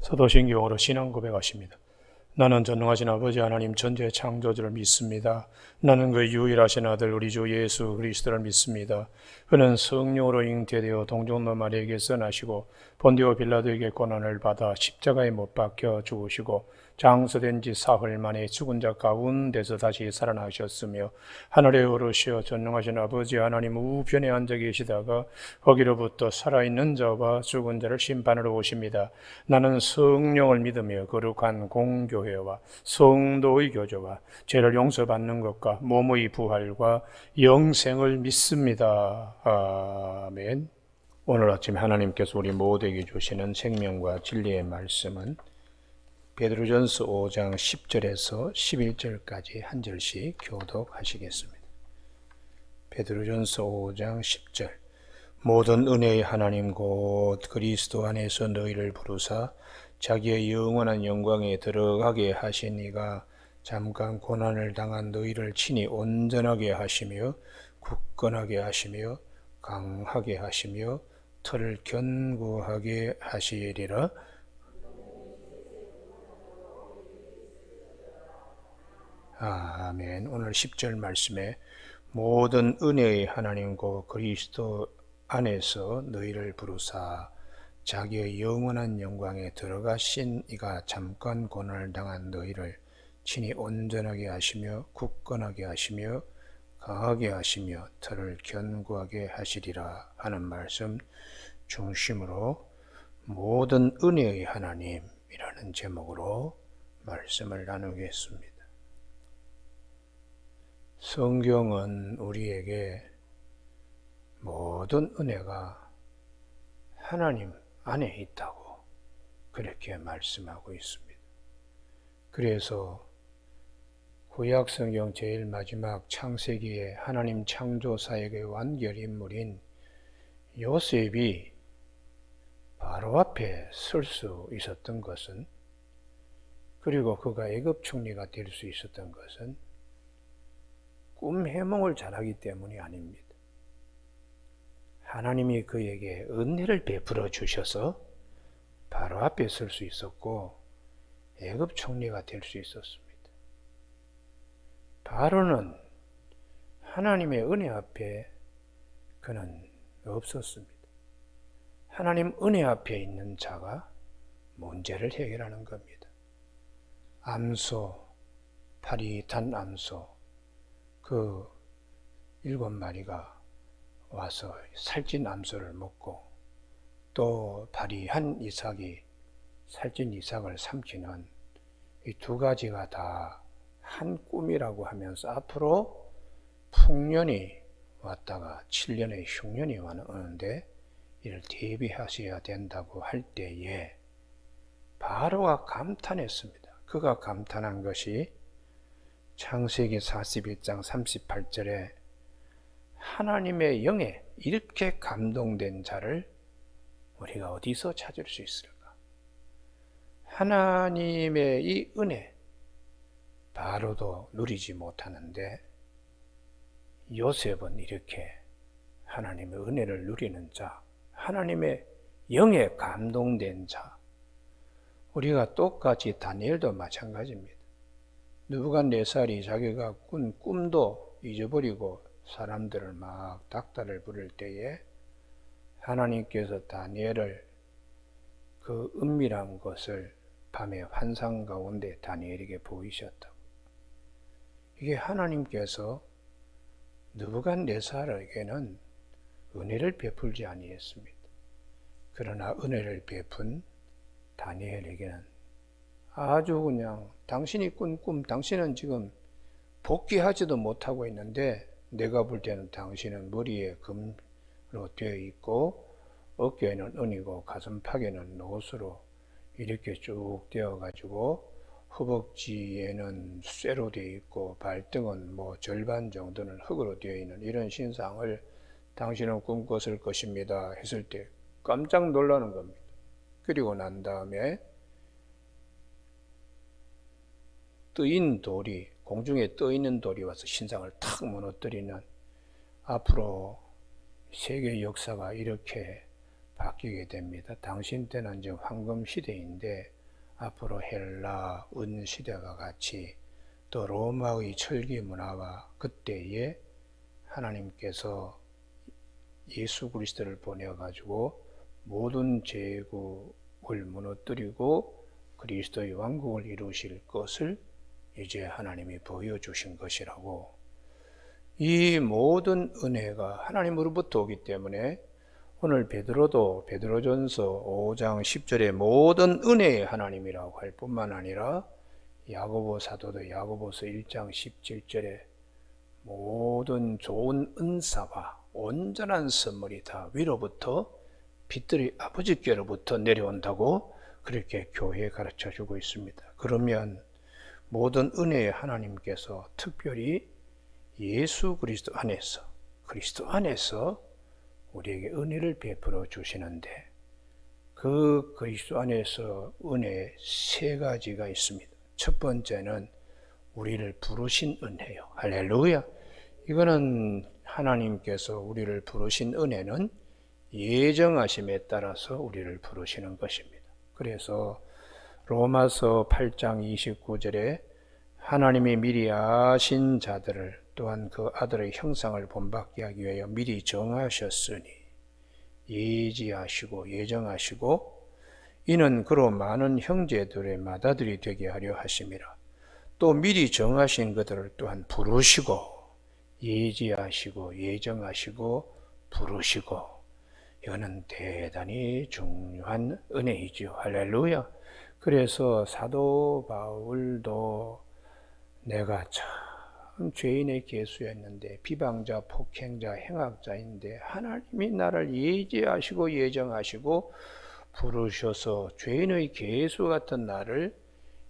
사도신경으로 신앙 고백하십니다. 나는 전능하신 아버지 하나님 전지의 창조주를 믿습니다. 나는 그 유일하신 아들 우리 주 예수 그리스도를 믿습니다. 그는 성령으로 잉태되어 동정노 마리아에게서 나시고 본디오 빌라도에게 고난을 받아 십자가에 못 박혀 죽으시고 장서된 지 사흘 만에 죽은 자 가운데서 다시 살아나셨으며 하늘에 오르시어 전능하신 아버지 하나님 우편에 앉아 계시다가 거기로부터 살아있는 자와 죽은 자를 심판하러 오십니다. 나는 성령을 믿으며 거룩한 공교회와 성도의 교제와 죄를 용서받는 것과 몸의 부활과 영생을 믿습니다. 아멘. 오늘 아침 하나님께서 우리 모두에게 주시는 생명과 진리의 말씀은 베드로전서 5장 10절에서 11절까지 한 절씩 교독하시겠습니다. 베드로전서 5장 10절. 모든 은혜의 하나님 곧 그리스도 안에서 너희를 부르사 자기의 영원한 영광에 들어가게 하신 이가 잠깐 고난을 당한 너희를 친히 온전하게 하시며 굳건하게 하시며 강하게 하시며 털을 견고하게 하시리라. 아멘. 오늘 10절 말씀에 모든 은혜의 하나님 곧 그리스도 안에서 너희를 부르사 자기의 영원한 영광에 들어가신 이가 잠깐 고난을 당한 너희를 친히 온전하게 하시며 굳건하게 하시며 강하게 하시며 털을 견고하게 하시리라 하는 말씀 중심으로 모든 은혜의 하나님이라는 제목으로 말씀을 나누겠습니다. 성경은 우리에게 모든 은혜가 하나님 안에 있다고 그렇게 말씀하고 있습니다. 그래서 구약 성경 제일 마지막 창세기에 하나님 창조 사역의 완결 인물인 요셉이 바로 앞에 설 수 있었던 것은, 그리고 그가 애굽 총리가 될 수 있었던 것은 꿈 해몽을 잘하기 때문이 아닙니다. 하나님이 그에게 은혜를 베풀어 주셔서 바로 앞에 설 수 있었고 애굽 총리가 될 수 있었습니다. 바로는 하나님의 은혜 앞에 그는 없었습니다. 하나님 은혜 앞에 있는 자가 문제를 해결하는 겁니다. 암소, 파리단 암소 그 7마리가 와서 살찐 암소를 먹고 또 파리한 이삭이 살찐 이삭을 삼키는 이 두 가지가 다 한 꿈이라고 하면서 앞으로 풍년이 왔다가 7년의 흉년이 오는데 이를 대비하셔야 된다고 할 때에 바로가 감탄했습니다. 그가 감탄한 것이 창세기 41장 38절에 하나님의 영에 이렇게 감동된 자를 우리가 어디서 찾을 수 있을까? 하나님의 이 은혜 바로도 누리지 못하는데 요셉은 이렇게 하나님의 은혜를 누리는 자, 하나님의 영에 감동된 자, 우리가 똑같이 다니엘도 마찬가지입니다. 느부갓네살이 자기가 꾼 꿈도 잊어버리고 사람들을 막 닥달을 부릴 때에 하나님께서 다니엘을 그 은밀한 것을 밤의 환상 가운데 다니엘에게 보이셨다고. 이게 하나님께서 느부갓네살에게는 은혜를 베풀지 아니했습니다. 그러나 은혜를 베푼 다니엘에게는 아주 그냥 당신이 꾼 꿈, 당신은 지금 복귀하지도 못하고 있는데 내가 볼 때는 당신은 머리에 금으로 되어 있고 어깨에는 은이고 가슴팍에는 노수로 이렇게 쭉 되어 가지고 허벅지에는 쇠로 되어 있고 발등은 뭐 절반 정도는 흙으로 되어 있는 이런 신상을 당신은 꿈꿨을 것입니다 했을 때 깜짝 놀라는 겁니다. 그리고 난 다음에 뜨인 돌이, 공중에 떠있는 돌이 와서 신상을 탁 무너뜨리는, 앞으로 세계 역사가 이렇게 바뀌게 됩니다. 당신 때는 지금 황금 시대인데 앞으로 헬라, 은 시대가 같이 또 로마의 철기 문화와 그때에 하나님께서 예수 그리스도를 보내가지고 모든 제국을 무너뜨리고 그리스도의 왕국을 이루실 것을 이제 하나님이 보여주신 것이라고. 이 모든 은혜가 하나님으로부터 오기 때문에 오늘 베드로도 베드로전서 5장 10절에 모든 은혜의 하나님이라고 할 뿐만 아니라 야고보 사도도 야고보서 1장 17절에 모든 좋은 은사와 온전한 선물이 다 위로부터 빛들이 아버지께로부터 내려온다고 그렇게 교회에 가르쳐주고 있습니다. 그러면 모든 은혜의 하나님께서 특별히 예수 그리스도 안에서 우리에게 은혜를 베풀어 주시는데 그 그리스도 안에서 은혜 세 가지가 있습니다. 첫 번째는 우리를 부르신 은혜요. 할렐루야. 이거는 하나님께서 우리를 부르신 은혜는 예정하심에 따라서 우리를 부르시는 것입니다. 그래서 로마서 8장 29절에 하나님이 미리 아신 자들을 또한 그 아들의 형상을 본받게 하기 위하여 미리 정하셨으니 예지하시고 예정하시고 이는 그로 많은 형제들의 맏아들이 되게 하려 하심이라. 또 미리 정하신 그들을 또한 부르시고 예지하시고 예정하시고 부르시고 이거는 대단히 중요한 은혜이죠. 할렐루야. 그래서 사도 바울도 내가 참 죄인의 계수였는데 비방자, 폭행자, 행악자인데 하나님이 나를 예지하시고 예정하시고 부르셔서 죄인의 계수 같은 나를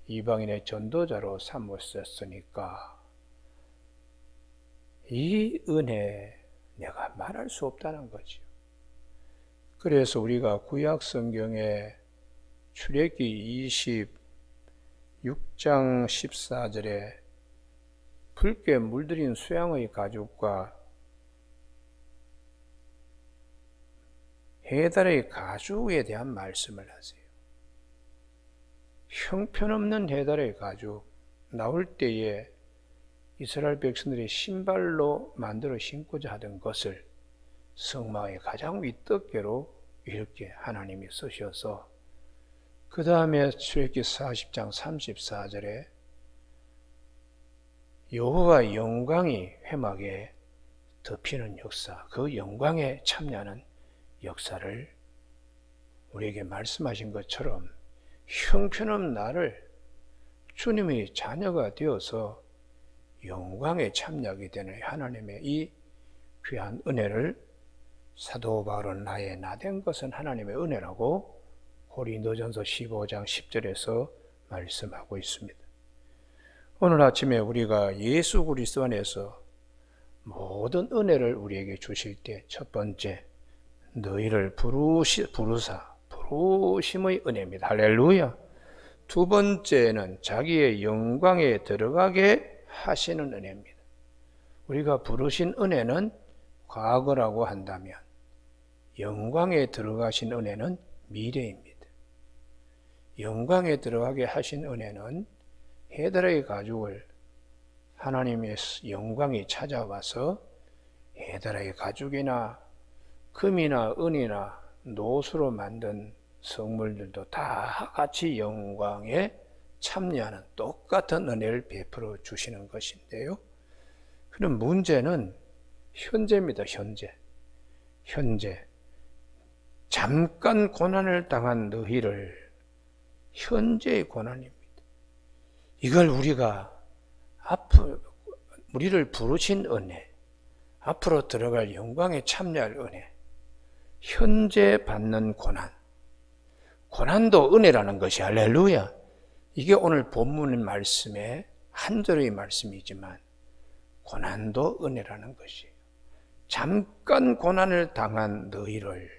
이방인의 전도자로 삼으셨으니까 이 은혜 내가 말할 수 없다는 거죠. 그래서 우리가 구약 성경에 출애굽기 26장 14절에 붉게 물들인 수양의 가죽과 해달의 가죽에 대한 말씀을 하세요. 형편없는 해달의 가죽 나올 때에 이스라엘 백성들이 신발로 만들어 신고자 하던 것을 성막의 가장 윗덮개로 이렇게 하나님이 쓰셔서 그 다음에 출애굽기 40장 34절에 여호와의 영광이 회막에 덮이는 역사, 그 영광에 참여하는 역사를 우리에게 말씀하신 것처럼 형편없는 나를 주님의 자녀가 되어서 영광에 참여하게 되는 하나님의 이 귀한 은혜를 사도 바울은 나의 나된 것은 하나님의 은혜라고 고린도전서 15장 10절에서 말씀하고 있습니다. 오늘 아침에 우리가 예수 그리스도 안에서 모든 은혜를 우리에게 주실 때 첫 번째 너희를 부르사 부르심의 은혜입니다. 할렐루야. 두 번째는 자기의 영광에 들어가게 하시는 은혜입니다. 우리가 부르신 은혜는 과거라고 한다면 영광에 들어가신 은혜는 미래입니다. 영광에 들어가게 하신 은혜는 해달의 가죽을 하나님의 영광이 찾아와서 해달의 가죽이나 금이나 은이나 노수로 만든 성물들도 다 같이 영광에 참여하는 똑같은 은혜를 베풀어 주시는 것인데요. 그럼 문제는 현재입니다. 현재 잠깐 고난을 당한 너희를 현재의 고난입니다. 이걸 우리를 부르신 은혜, 앞으로 들어갈 영광에 참여할 은혜, 현재 받는 고난도 은혜라는 것이 할렐루야. 이게 오늘 본문 말씀의 한 절의 말씀이지만 고난도 은혜라는 것이에요. 잠깐 고난을 당한 너희를.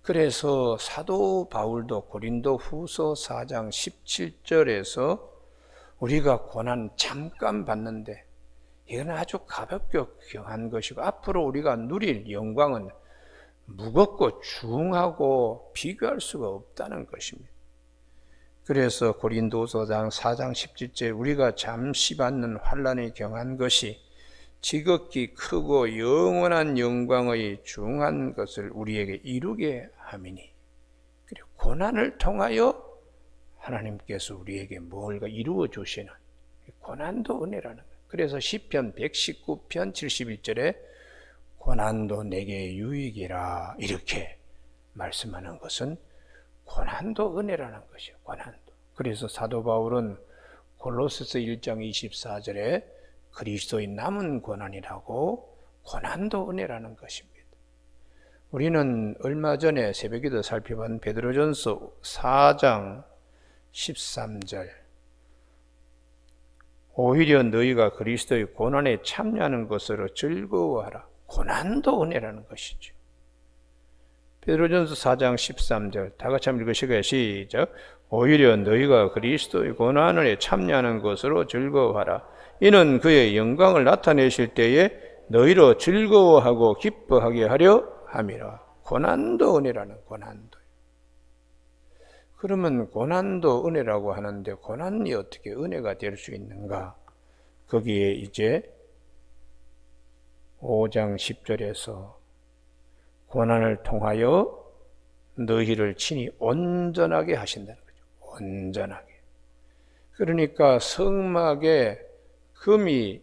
그래서 사도 바울도 고린도 후서 4장 17절에서 우리가 고난 잠깐 받는데 이건 아주 가볍게 경한 것이고 앞으로 우리가 누릴 영광은 무겁고 중하고 비교할 수가 없다는 것입니다. 그래서 고린도서장 4장 17절 우리가 잠시 받는 환난이 경한 것이 지극히 크고 영원한 영광의 중한 것을 우리에게 이루게 함이니, 그리고 고난을 통하여 하나님께서 우리에게 뭔가 이루어 주시는 고난도 은혜라는 거예요. 그래서 시편 119편 71절에 고난도 내게 유익이라 이렇게 말씀하는 것은 고난도 은혜라는 것이에요. 고난도. 그래서 사도 바울은 골로새서 1장 24절에 그리스도의 남은 고난이라고 고난도 은혜라는 것입니다. 우리는 얼마 전에 새벽기도 살펴본 베드로전서 4장 13절 오히려 너희가 그리스도의 고난에 참여하는 것으로 즐거워하라. 고난도 은혜라는 것이죠. 베드로전서 4장 13절 다 같이 한번 읽으시고요. 시작. 오히려 너희가 그리스도의 고난에 참여하는 것으로 즐거워하라. 이는 그의 영광을 나타내실 때에 너희로 즐거워하고 기뻐하게 하려 함이라. 고난도 은혜라는 고난도. 그러면 고난도 은혜라고 하는데 고난이 어떻게 은혜가 될 수 있는가? 거기에 이제 5장 10절에서 고난을 통하여 너희를 친히 온전하게 하신다는 거죠. 온전하게. 그러니까 성막에 금이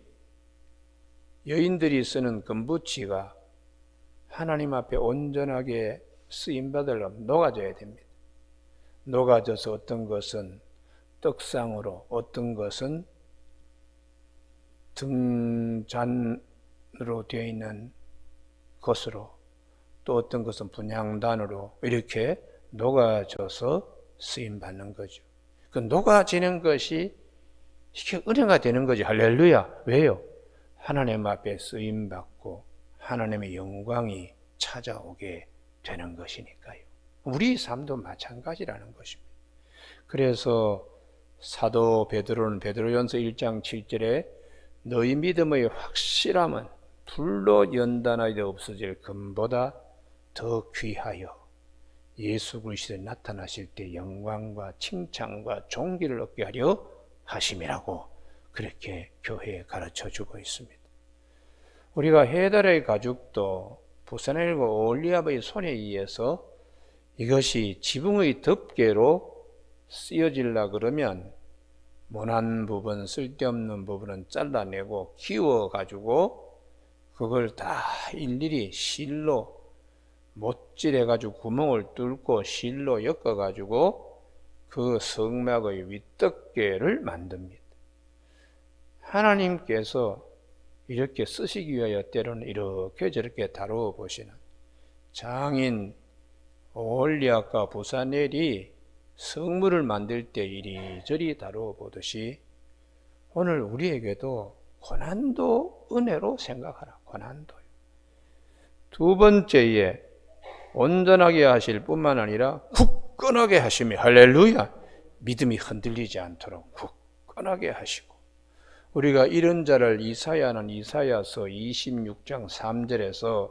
여인들이 쓰는 금붙이가 하나님 앞에 온전하게 쓰임받으려면 녹아져야 됩니다. 녹아져서 어떤 것은 떡상으로, 어떤 것은 등잔으로 되어 있는 것으로, 또 어떤 것은 분향단으로 이렇게 녹아져서 쓰임받는 거죠. 그 녹아지는 것이 이게 은혜가 되는 거지. 할렐루야. 왜요? 하나님 앞에 쓰임받고 하나님의 영광이 찾아오게 되는 것이니까요. 우리 삶도 마찬가지라는 것입니다. 그래서 사도 베드로는 베드로전서 1장 7절에 너희 믿음의 확실함은 불로 연단하여 없어질 금보다 더 귀하여 예수 그리스도에 나타나실 때 영광과 칭찬과 존귀를 얻게 하려 하심이라고 그렇게 교회에 가르쳐주고 있습니다. 우리가 해달의 가죽도 부산일과 올리압의 손에 의해서 이것이 지붕의 덮개로 쓰여질라 그러면 모난 부분, 쓸데없는 부분은 잘라내고 키워가지고 그걸 다 일일이 실로 못질해가지고 구멍을 뚫고 실로 엮어가지고 그 성막의 윗덮개를 만듭니다. 하나님께서 이렇게 쓰시기 위하여 때로는 이렇게 저렇게 다루어 보시는 장인 오홀리압과 부사넬이 성물을 만들 때 이리저리 다루어 보듯이 오늘 우리에게도 고난도 은혜로 생각하라. 고난도요. 두 번째에 온전하게 하실 뿐만 아니라 굳건하게 하시며 할렐루야. 믿음이 흔들리지 않도록 굳건하게 하시고 우리가 이런 자를 이사야는 이사야서 26장 3절에서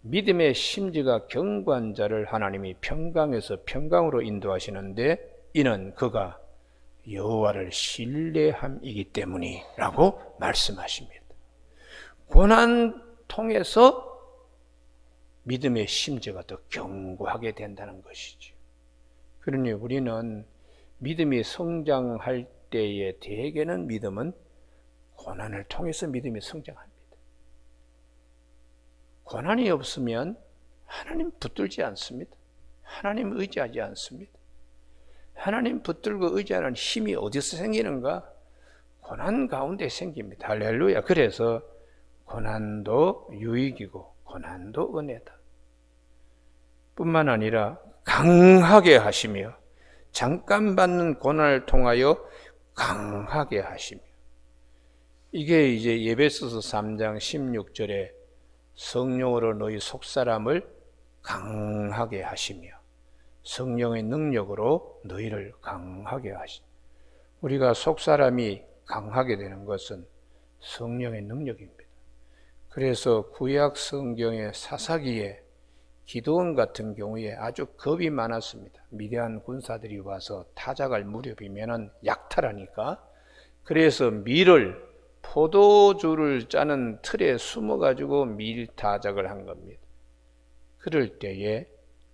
믿음의 심지가 견고한 자를 하나님이 평강에서 평강으로 인도하시는데 이는 그가 여호와를 신뢰함이기 때문이라고 말씀하십니다. 고난 통해서 믿음의 심지가 더 견고하게 된다는 것이죠. 그러니 우리는 믿음이 성장할 때에 대개는 믿음은 고난을 통해서 믿음이 성장합니다. 고난이 없으면 하나님 붙들지 않습니다. 하나님 의지하지 않습니다. 하나님 붙들고 의지하는 힘이 어디서 생기는가? 고난 가운데 생깁니다. 할렐루야. 그래서 고난도 유익이고 고난도 은혜다. 뿐만 아니라 강하게 하시며 잠깐 받는 고난을 통하여 강하게 하시며 이게 이제 에베소서 3장 16절에 성령으로 너희 속사람을 강하게 하시며 성령의 능력으로 너희를 강하게 하시며 우리가 속사람이 강하게 되는 것은 성령의 능력입니다. 그래서 구약 성경의 사사기에 기드온 같은 경우에 아주 겁이 많았습니다. 미디안 군사들이 와서 타작할 무렵이면 약탈하니까. 그래서 밀을 포도주를 짜는 틀에 숨어가지고 밀 타작을 한 겁니다. 그럴 때에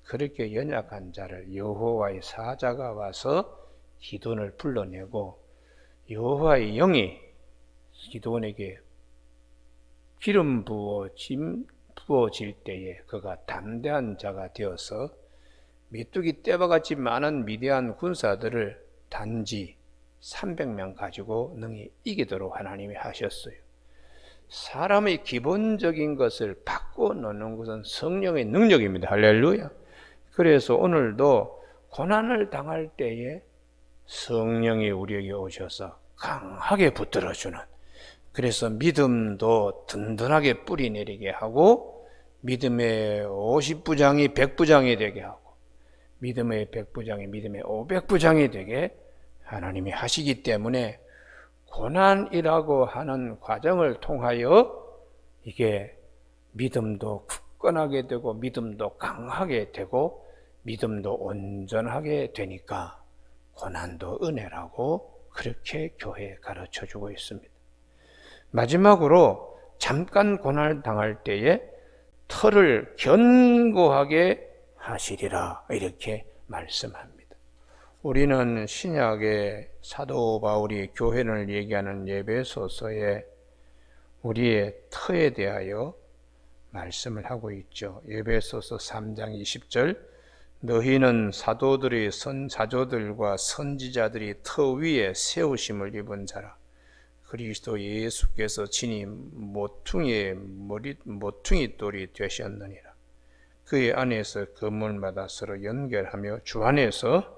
그렇게 연약한 자를 여호와의 사자가 와서 기드온을 불러내고 여호와의 영이 기드온에게 기름 부어질 때에 그가 담대한 자가 되어서 메뚜기 떼바같이 많은 미디안 군사들을 단지 300명 가지고 능히 이기도록 하나님이 하셨어요. 사람의 기본적인 것을 바꿔놓는 것은 성령의 능력입니다. 할렐루야. 그래서 오늘도 고난을 당할 때에 성령이 우리에게 오셔서 강하게 붙들어주는, 그래서 믿음도 든든하게 뿌리내리게 하고 믿음의 50부장이 100부장이 되게 하고 믿음의 100부장이 믿음의 500부장이 되게 하나님이 하시기 때문에 고난이라고 하는 과정을 통하여 이게 믿음도 굳건하게 되고 믿음도 강하게 되고 믿음도 온전하게 되니까 고난도 은혜라고 그렇게 교회에 가르쳐주고 있습니다. 마지막으로 잠깐 고난을 당할 때에 터를 견고하게 하시리라 이렇게 말씀합니다. 우리는 신약의 사도 바울이 교회를 얘기하는 에베소서에 우리의 터에 대하여 말씀을 하고 있죠. 에베소서 3장 20절, 너희는 사도들의 선자조들과 선지자들이 터 위에 세우심을 입은 자라. 그리스도 예수께서 친히 모퉁이 돌이 되셨느니라. 그의 안에서 건물마다 서로 연결하며 주 안에서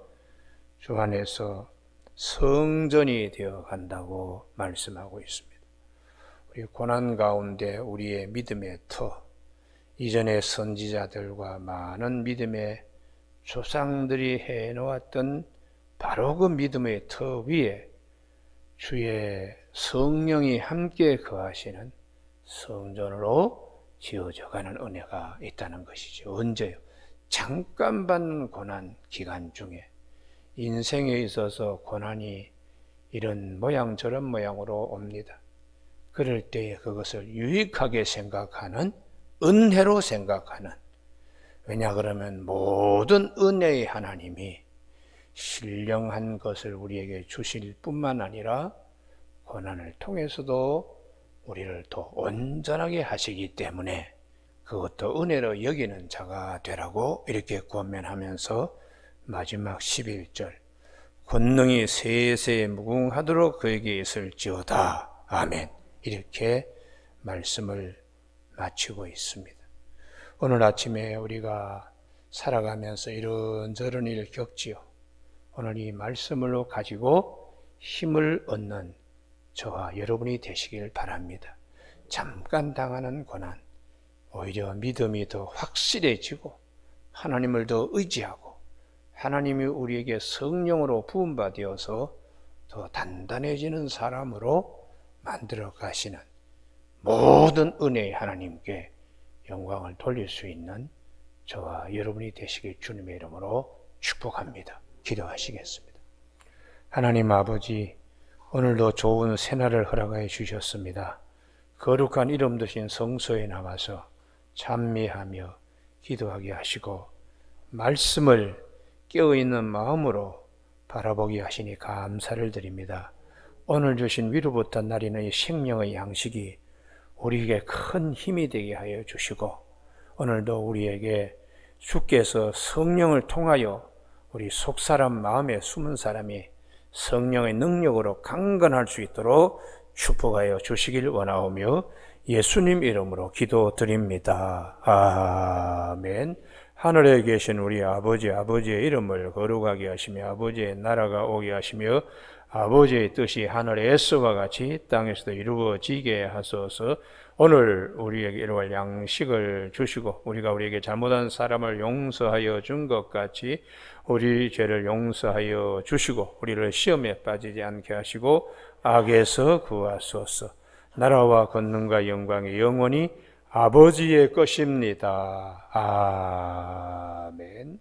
성전이 되어 간다고 말씀하고 있습니다. 우리 고난 가운데 우리의 믿음의 터, 이전의 선지자들과 많은 믿음의 조상들이 해놓았던 바로 그 믿음의 터 위에 주의 성령이 함께 거하시는 성전으로 지어져가는 은혜가 있다는 것이죠. 언제요? 잠깐 받는 고난 기간 중에 인생에 있어서 고난이 이런 모양 저런 모양으로 옵니다. 그럴 때에 그것을 유익하게 생각하는, 은혜로 생각하는, 왜냐 그러면 모든 은혜의 하나님이 신령한 것을 우리에게 주실 뿐만 아니라 고난을 통해서도 우리를 더 온전하게 하시기 때문에 그것도 은혜로 여기는 자가 되라고 이렇게 권면하면서 마지막 11절, 권능이 세세에 무궁하도록 그에게 있을지어다. 아멘. 이렇게 말씀을 마치고 있습니다. 오늘 아침에 우리가 살아가면서 이런저런 일을 겪지요. 오늘 이 말씀을 가지고 힘을 얻는 저와 여러분이 되시길 바랍니다. 잠깐 당하는 고난, 오히려 믿음이 더 확실해지고 하나님을 더 의지하고 하나님이 우리에게 성령으로 부음받아서 더 단단해지는 사람으로 만들어 가시는 모든 은혜의 하나님께 영광을 돌릴 수 있는 저와 여러분이 되시길 주님의 이름으로 축복합니다. 기도하시겠습니다. 하나님 아버지, 오늘도 좋은 새날을 허락하여 주셨습니다. 거룩한 이름 드신 성소에 나와서 찬미하며 기도하게 하시고 말씀을 깨어있는 마음으로 바라보게 하시니 감사를 드립니다. 오늘 주신 위로부터 나리는 이 생명의 양식이 우리에게 큰 힘이 되게 하여 주시고 오늘도 우리에게 주께서 성령을 통하여 우리 속사람 마음에 숨은 사람이 성령의 능력으로 강건할 수 있도록 축복하여 주시길 원하오며 예수님 이름으로 기도드립니다. 아멘. 하늘에 계신 우리 아버지의 이름을 거룩하게 하시며 아버지의 나라가 오게 하시며 아버지의 뜻이 하늘에서와 같이 땅에서도 이루어지게 하소서. 오늘 우리에게 일용할 양식을 주시고 우리가 우리에게 잘못한 사람을 용서하여 준 것 같이 우리 죄를 용서하여 주시고 우리를 시험에 빠지지 않게 하시고 악에서 구하소서. 나라와 권능과 영광이 영원히 아버지의 것입니다. 아멘.